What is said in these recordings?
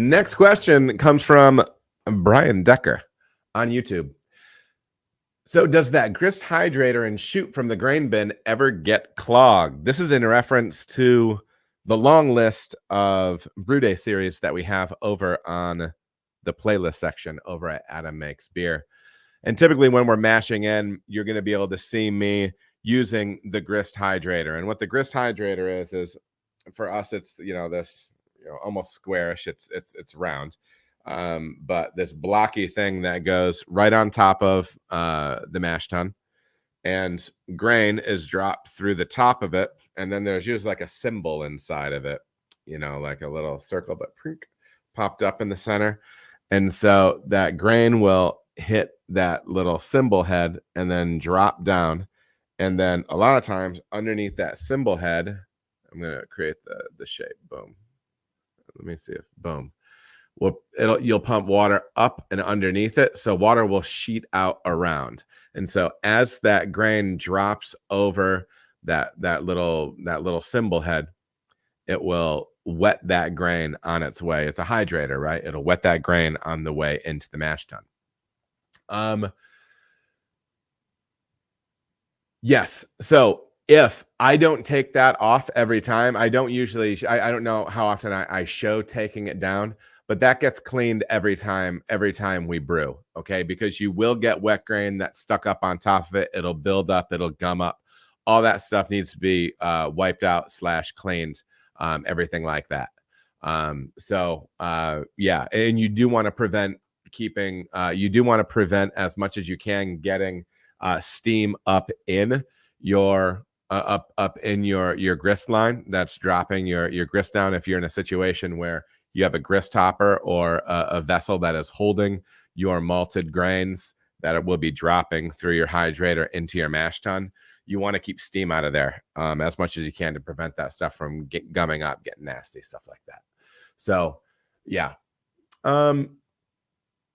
Next question comes from Brian Decker on YouTube. So does that grist hydrator and chute from the grain bin ever get clogged? This is in reference to the long list of brew day series that we have over on the playlist section over at Adam Makes Beer. And typically when we're mashing in, you're going to be able to see me using the grist hydrator. And what the grist hydrator is for us, it's, this, almost squarish. It's round. But this blocky thing that goes right on top of the mash tun, and grain is dropped through the top of it. And then there's usually like a symbol inside of it, like a little circle, but popped up in the center. And so that grain will hit that little symbol head and then drop down. And then a lot of times underneath that symbol head, I'm going to create the shape. Boom. Let me see if boom. Well, you'll pump water up and underneath it, so water will sheet out around. And so as that grain drops over that little symbol head, it will wet that grain on its way. It's a hydrator, right? It'll wet that grain on the way into the mash tun. Yes. So if I don't take that off every time, I don't know how often I show taking it down, but that gets cleaned every time we brew, okay? Because you will get wet grain that's stuck up on top of it. It'll build up, it'll gum up. All that stuff needs to be wiped out / cleaned, everything like that. Yeah, and you do want to prevent as much as you can getting steam up in your your grist line that's dropping your grist down. If you're in a situation where you have a grist hopper or a vessel that is holding your malted grains that it will be dropping through your hydrator into your mash tun, you want to keep steam out of there as much as you can to prevent that stuff from gumming up, getting nasty, stuff like that. So, yeah.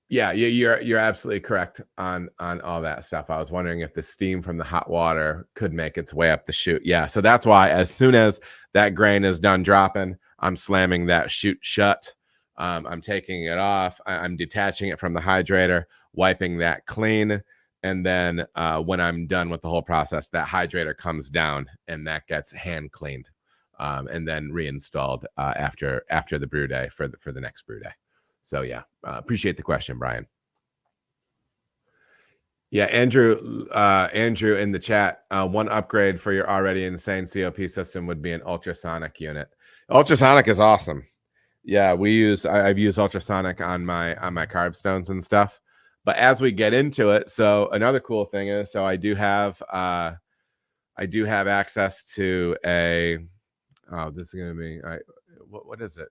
Yeah, you're absolutely correct on all that stuff. I was wondering if the steam from the hot water could make its way up the chute. Yeah, so that's why as soon as that grain is done dropping, I'm slamming that chute shut. I'm taking it off. I'm detaching it from the hydrator, wiping that clean. And then when I'm done with the whole process, that hydrator comes down and that gets hand cleaned and then reinstalled after the brew day for the next brew day. So yeah, appreciate the question, Brian. Yeah, Andrew in the chat, one upgrade for your already insane COP system would be an ultrasonic unit. Ultrasonic is awesome. Yeah, I've used ultrasonic on my carb stones and stuff. But as we get into it, so another cool thing is, so I do have access to a, this is going to be, what is it?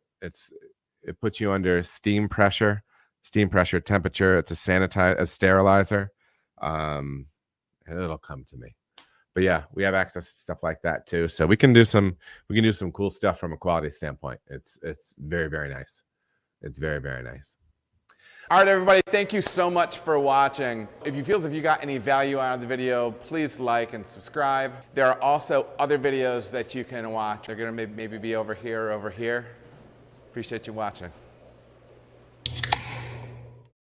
It puts you under steam pressure, temperature. It's a sterilizer. And it'll come to me. But yeah, we have access to stuff like that too. So we can do some cool stuff from a quality standpoint. It's very, very nice. It's very, very nice. All right, everybody, thank you so much for watching. If you feel as if you got any value out of the video, please like and subscribe. There are also other videos that you can watch. They're gonna maybe be over here or over here. Appreciate you watching.